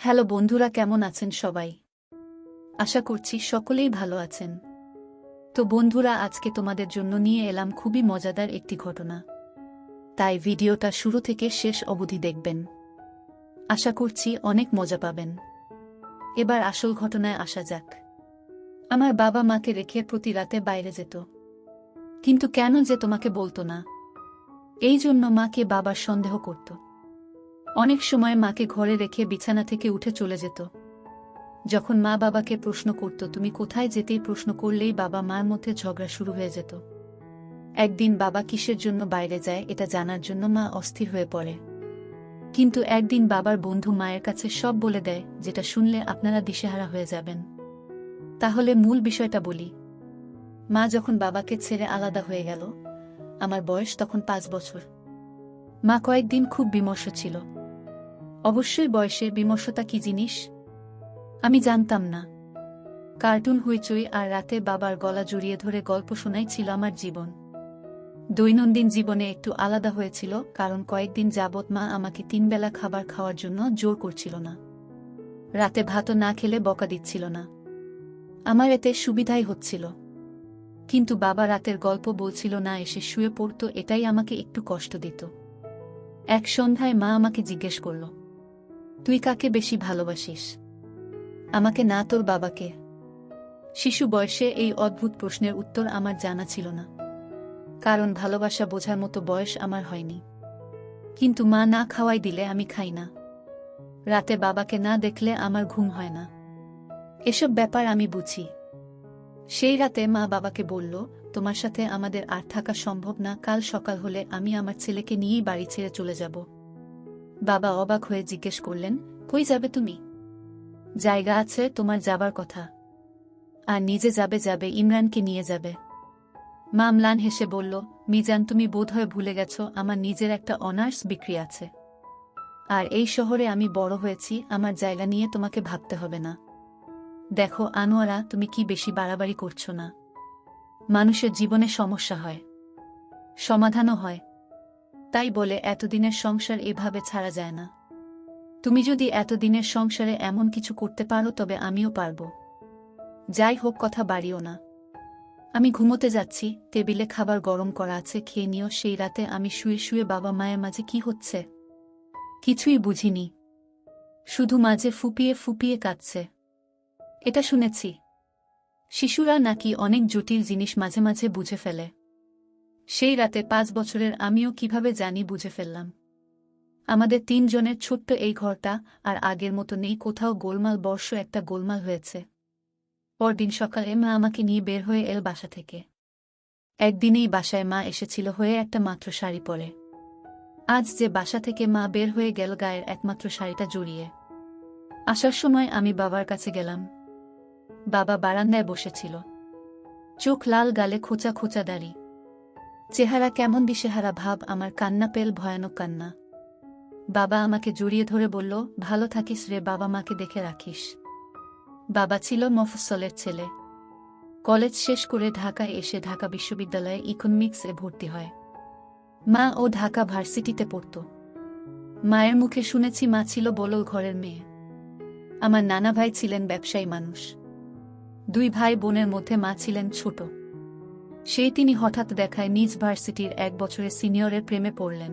Hello বন্ধুরা, কেমন আছেন সবাই? আশা করছি সকলেই ভালো আছেন। তো বন্ধুরা, আজকে তোমাদের জন্য নিয়ে এলাম খুবই মজাদার একটি ঘটনা। তাই ভিডিওটা শুরু থেকে শেষ অবধি দেখবেন। আশা করছি অনেক মজা পাবেন। এবার আসল ঘটনায় আসা যাক। আমার বাবা মাকে রেখে প্রতি রাতে বাইরে যেত। কিন্তু কেন যে তোমাকে বলতো না? এই জন্য মাকে বাবার সন্দেহ করত। অনেক সময় মাকে ঘরে রেখে বিছানা থেকে উঠে চলে যেত। যখন মা বাবাকে প্রশ্ন করত তুমি কোথায়, যেতেই প্রশ্ন করলেই বাবা মার মধ্যে ঝগড়া শুরু হয়ে যেত। একদিন বাবা কিসের জন্য বাইরে যায় এটা জানার জন্য মা অস্থির হয়ে পড়ে। কিন্তু একদিন বাবার বন্ধু মায়ের কাছে সব বলে দেয়, যেটা শুনলে আপনারা দিশেহারা হয়ে যাবেন। তাহলে মূল বিষয়টা বলি। মা যখন বাবাকে ছেড়ে আলাদা হয়ে গেল, আমার বয়স তখন 5 বছর। মা কয়েকদিন খুব বিমর্ষ ছিল। অবশ্যই বয়সের বিমর্ষতা কি জিনিস আমি জানতাম না। কার্টুন, হইচই আর রাতে বাবার গলা জড়িয়ে ধরে গল্প শোনাই ছিল আমার জীবন। দৈনন্দিন জীবনে একটু আলাদা হয়েছিল, কারণ কয়েকদিন যাবৎ মা আমাকে 3 বেলা খাবার খাওয়ার জন্য জোর করছিল না। রাতে ভাতও না খেলে বকা দিচ্ছিল না। আমার এতে সুবিধাই হচ্ছিল। কিন্তু বাবা রাতের গল্প বলছিল না, এসে শুয়ে পড়তো, এটাই আমাকে একটু কষ্ট দিত। এক সন্ধ্যায় মা আমাকে জিজ্ঞেস করল, তুই কাকে বেশি ভালোবাসিস, আমাকে না তোর বাবাকে? শিশু বয়সে এই অদ্ভুত প্রশ্নের উত্তর আমার জানা ছিল না, কারণ ভালোবাসা বোঝার মতো বয়স আমার হয়নি। কিন্তু মা না খাওয়াই দিলে আমি খাই না। রাতে বাবাকে না দেখলে আমার ঘুম হয় না। এসব ব্যাপার আমি বুঝি। সেই রাতে মা বাবাকে বলল, তোমার সাথে আমাদের আর থাকা সম্ভব না, কাল সকাল হলে আমি আমার ছেলেকে নিয়েই বাড়ি ছেড়ে চলে যাব। বাবা অবাক হয়ে জিজ্ঞেস করলেন, কই যাবে তুমি? জায়গা আছে তোমার যাবার কথা। আর নিজে যাবে, ইমরানকে নিয়ে যাবে। মা ম্লান হেসে বলল, মিজান, তুমি বোধহয় ভুলে গেছ আমার নিজের একটা অনার্স ডিগ্রি আছে। আর এই শহরে আমি বড় হয়েছি, আমার জায়গা নিয়ে তোমাকে ভাবতে হবে না। দেখো আনোয়ারা, তুমি কি বেশি বাড়াবাড়ি করছো না? মানুষের জীবনে সমস্যা হয়, সমাধানও হয়। তাই বলে এতদিনের সংসার এভাবে ছাড়া যায় না। তুমি যদি এতদিনের সংসারে এমন কিছু করতে পারো তবে আমিও পারব। যাই হোক, কথা বাড়িও না। আমি ঘুমোতে যাচ্ছি, টেবিলে খাবার গরম করা আছে, খেয়ে নিও। সেই রাতে আমি শুয়ে শুয়ে বাবা মায়ের মাঝে কি হচ্ছে কিছুই বুঝিনি। শুধু মাঝে ফুপিয়ে ফুপিয়ে কাঁদছে। এটা শুনেছি শিশুরা নাকি অনেক জটিল জিনিস মাঝে মাঝে বুঝে ফেলে। সেই রাতে 5 বছরের আমিও কিভাবে জানি বুঝে ফেললাম। আমাদের 3 জনের ছোট্ট এই ঘরটা আর আগের মতো নেই, কোথাও গোলমাল, বর্ষ একটা গোলমাল হয়েছে। পরদিন সকালে মা আমাকে নিয়ে বের হয়ে এল বাসা থেকে। একদিনেই বাসায় মা এসেছিল হয়ে একটা মাত্র শাড়ি পরে। আজ যে বাসা থেকে মা বের হয়ে গেল গায়ের একমাত্র শাড়িটা জড়িয়ে। আসার সময় আমি বাবার কাছে গেলাম। বাবা বারান্দায় বসেছিল, চোখ লাল, গালে খোঁচা খোঁচা দাড়ি, চেহারা কেমন দিশেহারা ভাব। আমার কান্না পেল, ভয়ানক কান্না। বাবা আমাকে জড়িয়ে ধরে বলল, ভালো থাকিস রে, বাবা মাকে দেখে রাখিস। বাবা ছিল মফস্বলের ছেলে। কলেজ শেষ করে ঢাকায় এসে ঢাকা বিশ্ববিদ্যালয়ে ইকোনমিক্সে ভর্তি হয়। মা ও ঢাকা ভার্সিটিতে পড়ত। মায়ের মুখে শুনেছি মা ছিল বড়লোক ঘরের মেয়ে। আমার নানা ভাই ছিলেন ব্যবসায়ী মানুষ। 2 ভাই বোনের মধ্যে মা ছিলেন ছোট। সেই তিনি হঠাৎ দেখায় নিজ ভার্সিটির 1 বছরের সিনিয়রের প্রেমে পড়লেন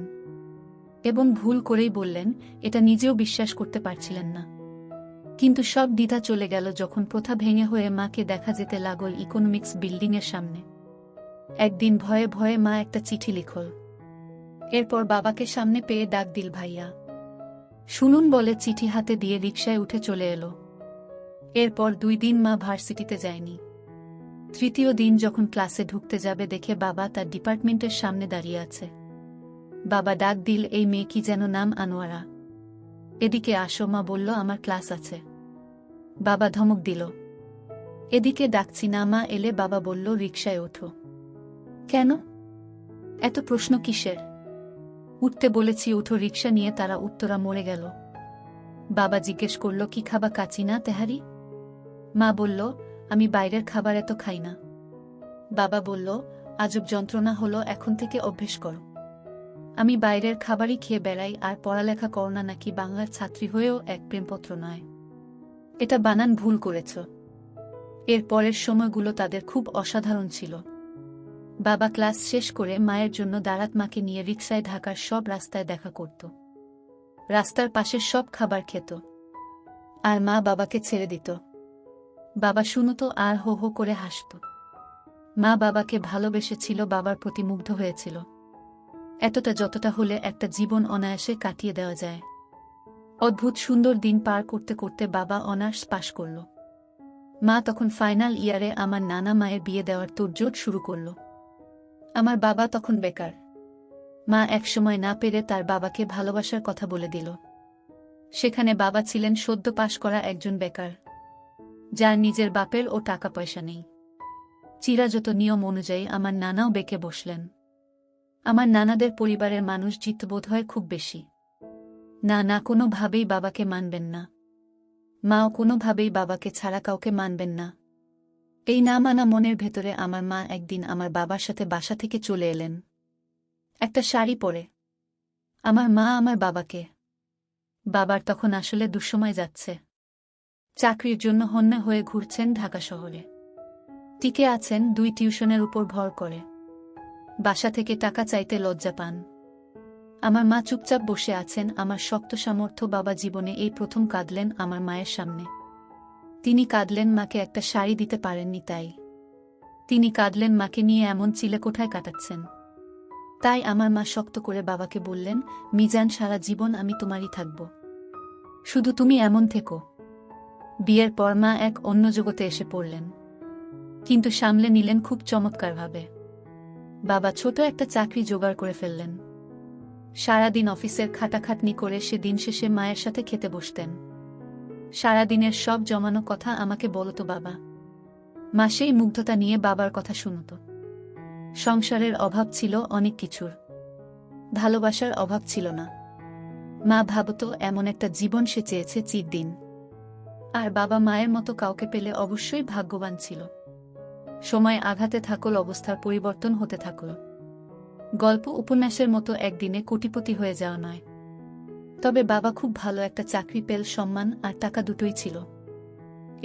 এবং ভুল করেই বললেন, এটা নিজেও বিশ্বাস করতে পারছিলেন না। কিন্তু সব দ্বিধা চলে গেল যখন প্রথা ভেঙে হয়ে মাকে দেখা যেতে লাগল ইকোনমিক্স বিল্ডিংয়ের সামনে। একদিন ভয়ে ভয়ে মা একটা চিঠি লিখল। এরপর বাবাকে সামনে পেয়ে ডাক দিল, ভাইয়া শুনুন বলে চিঠি হাতে দিয়ে রিকশায় উঠে চলে এলো। এরপর 2 দিন মা ভার্সিটিতে যায়নি। 3য় দিন যখন ক্লাসে ঢুকতে যাবে দেখে বাবা তার ডিপার্টমেন্টের সামনে দাঁড়িয়ে আছে। বাবা ডাক দিল, এই মেয়ে কি যেন নাম, আনোয়ারা, এদিকে আসো। মা বলল, আমার ক্লাস আছে। বাবা ধমক দিল, এদিকে ডাকছি না। মা এলে বাবা বলল, রিকশায় ওঠো। কেন? এত প্রশ্ন কিসের? উঠতে বলেছি, উঠো। রিকশা নিয়ে তারা উত্তরা মোড়ে গেল। বাবা জিজ্ঞেস করল, কি খাবা, কাচি না তেহারি? মা বলল, আমি বাইরের খাবার এত খাই না। বাবা বলল, আজব যন্ত্রণা হলো, এখন থেকে অভ্যেস করো। আমি বাইরের খাবারই খেয়ে বেড়াই আর পড়ালেখা করোনা নাকি বাংলার ছাত্রী হয়েও এক প্রেমপত্র নয়। এটা বানান ভুল করেছ। এর পরের সময়গুলো তাদের খুব অসাধারণ ছিল। বাবা ক্লাস শেষ করে মায়ের জন্য দাঁড়াত মাকে নিয়ে রিকশায় ঢাকার সব রাস্তায় দেখা করত। রাস্তার পাশের সব খাবার খেত। আর মা বাবাকে ছেড়ে দিত। বাবা শুনত আর হো হো করে হাসত। মা বাবাকে ভালোবেসেছিল, বাবার প্রতি মুগ্ধ হয়েছিল। এতটা যতটা হলে একটা জীবন অনায়াসে কাটিয়ে দেওয়া যায়। অদ্ভুত সুন্দর দিন পার করতে করতে বাবা অনার্স পাশ করল। মা তখন ফাইনাল ইয়ারে আমার নানা মায়ের বিয়ে দেওয়ার তোড়জোড় শুরু করল। আমার বাবা তখন বেকার। মা একসময় না পেরে তার বাবাকে ভালোবাসার কথা বলে দিল। সেখানে বাবা ছিলেন সদ্য পাশ করা একজন বেকার, যার নিজের বাপের ও টাকা পয়সা নেই। চিরাযত নিয়ম অনুযায়ী আমার নানাও বেঁকে বসলেন। আমার নানাদের পরিবারের মানুষ জিতবোধ হয় খুব বেশি। না না কোনোভাবেই বাবাকে মানবেন না। মাও কোনোভাবেই বাবাকে ছাড়া কাউকে মানবেন না। এই না মানা মনের ভেতরে আমার মা একদিন আমার বাবার সাথে বাসা থেকে চলে এলেন একটা শাড়ি পরে। আমার মা আমার বাবাকে, বাবার তখন আসলে দুঃসময় যাচ্ছে, চাকরির জন্য হন্যে হয়ে ঘুরছেন ঢাকা শহরে, টিকে আছেন 2 টিউশনের উপর ভর করে, বাসা থেকে টাকা চাইতে লজ্জা পান। আমার মা চুপচাপ বসে আছেন। আমার শক্ত সামর্থ্য বাবা জীবনে এই প্রথম কাঁদলেন আমার মায়ের সামনে। তিনি কাঁদলেন মাকে একটা শাড়ি দিতে পারেননি তাই। তিনি কাঁদলেন মাকে নিয়ে এমন চিলেকোঠায় কাটাচ্ছেন তাই। আমার মা শক্ত করে বাবাকে বললেন, মিজান, সারা জীবন আমি তোমারই থাকব, শুধু তুমি এমন থেকো। বিয়ের পর মা এক অন্য জগতে এসে পড়লেন, কিন্তু সামলে নিলেন খুব চমৎকারভাবে। বাবা ছোট একটা চাকরি জোগাড় করে ফেললেন। সারাদিন অফিসের খাটাখাটনি করে সে দিন শেষে মায়ের সাথে খেতে বসতেন। সারাদিনের সব জমানো কথা আমাকে বলতো বাবা। মা সেই মুগ্ধতা নিয়ে বাবার কথা শুনত। সংসারের অভাব ছিল অনেক কিছুর, ভালোবাসার অভাব ছিল না। মা ভাবত এমন একটা জীবন সে চেয়েছে চিরদিন। আর বাবা মায়ের মতো কাউকে পেলে অবশ্যই ভাগ্যবান ছিল। সময় আঘাতে থাকল, অবস্থার পরিবর্তন হতে থাকল। গল্প উপন্যাসের মতো একদিনে কোটিপতি হয়ে যাওয়া নয়, তবে বাবা খুব ভালো একটা চাকরি পেল, সম্মান আর টাকা দুটোই ছিল।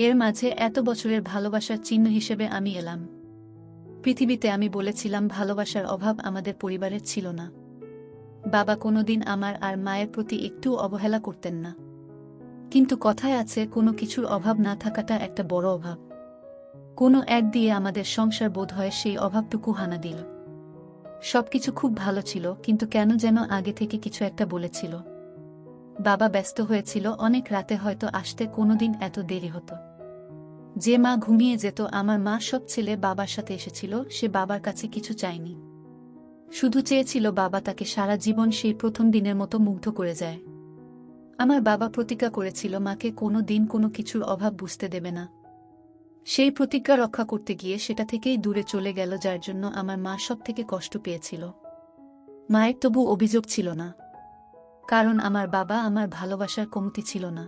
এর মাঝে এত বছরের ভালোবাসার চিহ্ন হিসেবে আমি এলাম পৃথিবীতে। আমি বলেছিলাম ভালোবাসার অভাব আমাদের পরিবারের ছিল না। বাবা কোনোদিন আমার আর মায়ের প্রতি একটু অবহেলা করতেন না। কিন্তু কথায় আছে, কোনো কিছুর অভাব না থাকাটা একটা বড় অভাব। কোনো এক দিয়ে আমাদের সংসার বোধ হয় সেই অভাবটুকু হানা দিল। সবকিছু খুব ভালো ছিল, কিন্তু কেন যেন আগে থেকে কিছু একটা বলেছিল। বাবা ব্যস্ত হয়েছিল অনেক রাতে, হয়তো আসতে কোনোদিন এত দেরি হতো। যে মা ঘুমিয়ে যেত, আমার মা সব ছেলে বাবার সাথে এসেছিল, সে বাবার কাছে কিছু চায়নি, শুধু চেয়েছিল বাবা তাকে সারা জীবন সেই প্রথম দিনের মতো মুগ্ধ করে যায়। আমার বাবা প্রতিজ্ঞা করেছিল মাকে কোনো দিন কোনো কিছুর অভাব বুঝতে দেবে না। সেই প্রতিজ্ঞা রক্ষা করতে গিয়ে সেটা থেকেই দূরে চলে গেল, যার জন্য আমার মা সব থেকে কষ্ট পেয়েছিল। মায়ের তবু অভিযোগ ছিল না, কারণ আমার বাবা আমার ভালোবাসার কমতি ছিল না।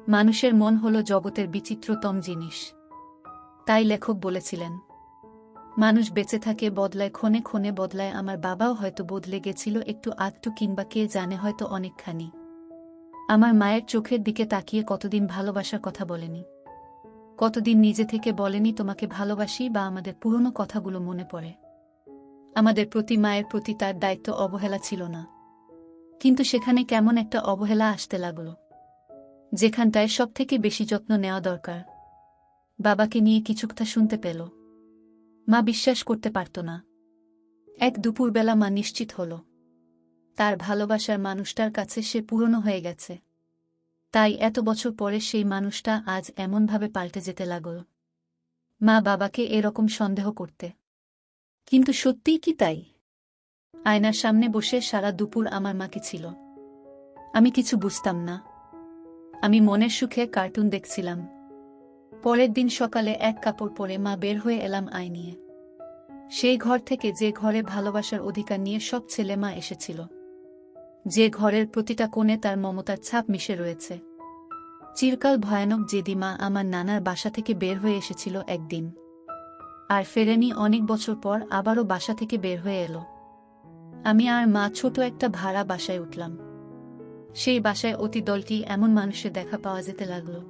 মানুষের মন হল জগতের বিচিত্রতম জিনিস। তাই লেখক বলেছিলেন, মানুষ বেঁচে থাকে বদলায়, ক্ষণে ক্ষণে বদলায়। আমার বাবাও হয়তো বদলে গেছিল একটু আধটু, কিংবা কে জানে হয়তো অনেকখানি। আমার মায়ের চোখের দিকে তাকিয়ে কতদিন ভালোবাসার কথা বলেনি, কতদিন নিজে থেকে বলেনি তোমাকে ভালোবাসি, বা আমাদের পুরনো কথাগুলো মনে পড়ে। আমাদের প্রতি মায়ের প্রতি তার দায়িত্ব অবহেলা ছিল না, কিন্তু সেখানে কেমন একটা অবহেলা আসতে লাগল, যেখানটায় সবথেকে বেশি যত্ন নেওয়া দরকার। বাবাকে নিয়ে কিছু কথা শুনতে পেল। মা বিশ্বাস করতে পারত না। এক দুপুরবেলা মা নিশ্চিত হল তার ভালোবাসার মানুষটার কাছে সে পুরনো হয়ে গেছে। তাই এত বছর পরে সেই মানুষটা আজ এমনভাবে পাল্টে যেতে লাগল। মা বাবাকে এরকম সন্দেহ করতে, কিন্তু সত্যিই কি তাই? আয়নার সামনে বসে সারা দুপুর আমার মাকে ছিল। আমি কিছু বুঝতাম না। আমি মনের সুখে কার্টুন দেখছিলাম। পরের দিন সকালে এক কাপড় পরে মা বের হয়ে এলাম আয় নিয়ে। সেই ঘর থেকে যে ঘরে ভালোবাসার অধিকার নিয়ে সব ছেলে মা এসেছিল, যে ঘরের প্রতিটা কোণে তার মমতার ছাপ মিশে রয়েছে। চিরকাল ভয়ানক জেদি মা আমার নানার বাসা থেকে বের হয়ে এসেছিল একদিন, আর ফেরেনি। অনেক বছর পর আবারও বাসা থেকে বের হয়ে এলো। আমি আর মা ছোট একটা ভাড়া বাসায় উঠলাম। সেই বাসায় অতি দলটি এমন মানুষের দেখা পাওয়া যেতে লাগলো।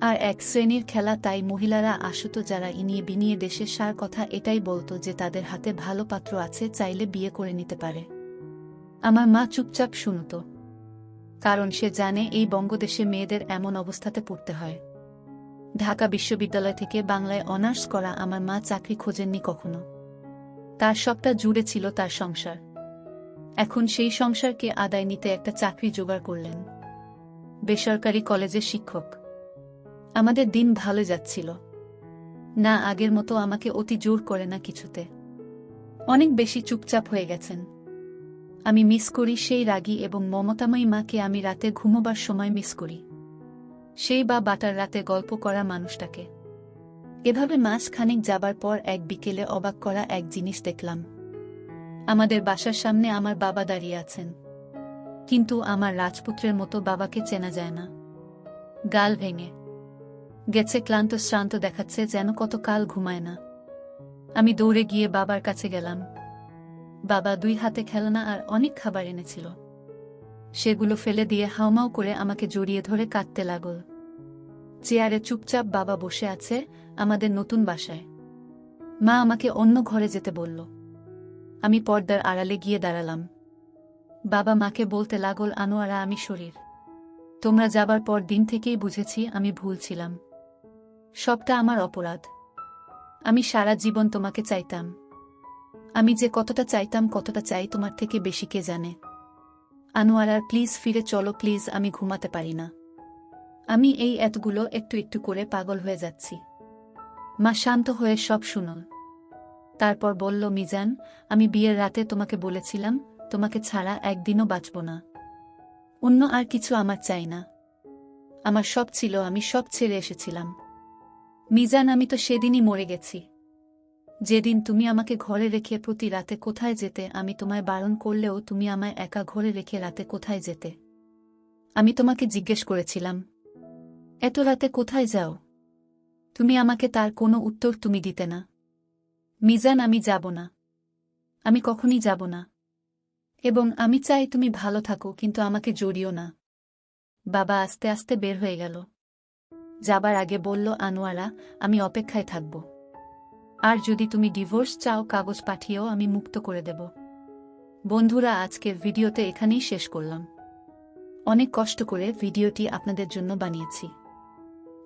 আর এক শ্রেণীর খেলা, তাই মহিলারা আসতো যারা ইনিয়ে বিনিয়ে দেশের সার কথা এটাই বলতো যে তাদের হাতে ভালো পাত্র আছে, চাইলে বিয়ে করে নিতে পারে। আমার মা চুপচাপ শুনত, কারণ সে জানে এই বঙ্গদেশে মেয়েদের এমন অবস্থাতে পড়তে হয়। ঢাকা বিশ্ববিদ্যালয় থেকে বাংলায় অনার্স করা আমার মা চাকরি খোঁজেননি কখনো। তার সবটা জুড়ে ছিল তার সংসার। এখন সেই সংসারকে আদায় নিতে একটা চাকরি জোগাড় করলেন, বেসরকারি কলেজের শিক্ষক। আমাদের দিন ভালো যাচ্ছিল না, আগের মতো আমাকে অতি জোর করে না কিছুতে। অনেক বেশি চুপচাপ হয়ে গেছেন। আমি মিস করি সেই রাগী এবং মমতাময়ী মাকে। আমি রাতে ঘুমোবার সময় মিস করি সেই বাটার রাতে গল্প করা মানুষটাকে। এভাবে মাস খানেক যাবার পর এক বিকেলে অবাক করা এক জিনিস দেখলাম। আমাদের বাসার সামনে আমার বাবা দাঁড়িয়ে আছেন, কিন্তু আমার রাজপুত্রের মতো বাবাকে চেনা যায় না। গাল ভেঙে গেছে, ক্লান্ত শ্রান্ত দেখাচ্ছে, যেন কতকাল ঘুমায় না। আমি দৌড়ে গিয়ে বাবার কাছে গেলাম। বাবা 2 হাতে খেলনা আর অনেক খাবার এনেছিল। সেগুলো ফেলে দিয়ে হাউমাউ করে আমাকে জড়িয়ে ধরে কাঁদতে লাগল। চেয়ারে চুপচাপ বাবা বসে আছে, আমাদের নতুন বাসায়। মা আমাকে অন্য ঘরে যেতে বলল। আমি পর্দার আড়ালে গিয়ে দাঁড়ালাম। বাবা মাকে বলতে লাগল, আনোয়ারা, আমি শরীর, তোমরা যাবার পর দিন থেকেই বুঝেছি আমি ভুল ছিলাম। সবটা আমার অপরাধ। আমি সারা জীবন তোমাকে চাইতাম। আমি যে কতটা চাইতাম, কতটা চাই তোমার থেকে বেশি কে জানে। আনোয়ারা, প্লিজ ফিরে চলো, প্লিজ, আমি ঘুমাতে পারি না। আমি এই এতগুলো একটু একটু করে পাগল হয়ে যাচ্ছি। মা শান্ত হয়ে সব শুনল। তারপর বলল, মিজান, আমি বিয়ের রাতে তোমাকে বলেছিলাম তোমাকে ছাড়া একদিনও বাঁচব না। অন্য আর কিছু আমার চাই না। আমার সব ছিল, আমি সব ছেড়ে এসেছিলাম। মিজান, আমি তো সেদিনই মরে গেছি, যেদিন তুমি আমাকে ঘরে রেখে প্রতি রাতে কোথায় যেতে। আমি তোমায় বারণ করলেও তুমি আমায় একা ঘরে রেখে রাতে কোথায় যেতে। আমি তোমাকে জিজ্ঞেস করেছিলাম, এত রাতে কোথায় যাও? তুমি আমাকে তার কোনো উত্তর তুমি দিতে না। মিজান, আমি যাব না, আমি কখনই যাব না। এবং আমি চাই তুমি ভালো থাকো, কিন্তু আমাকে জড়িও না। বাবা আস্তে আস্তে বের হয়ে গেল। যাবার আগে বলল, আনোয়ারা, আমি অপেক্ষায় থাকব। আর যদি তুমি ডিভোর্স চাও, কাগজ পাঠিয়েও আমি মুক্ত করে দেব। বন্ধুরা, আজকের ভিডিওতে এখানেই শেষ করলাম। অনেক কষ্ট করে ভিডিওটি আপনাদের জন্য বানিয়েছি।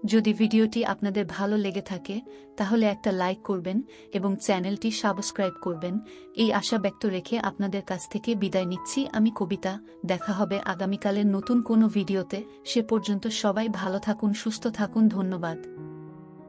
যদি ভিডিওটি আপনাদের ভালো লেগে থাকে তাহলে একটা লাইক করবেন এবং চ্যানেলটি সাবস্ক্রাইব করবেন। এই আশা ব্যক্ত রেখে আপনাদের কাছ থেকে বিদায় নিচ্ছি আমি, কবিতা। দেখা হবে আগামীকালের নতুন কোনো ভিডিওতে। সে পর্যন্ত সবাই ভালো থাকুন, সুস্থ থাকুন। ধন্যবাদ।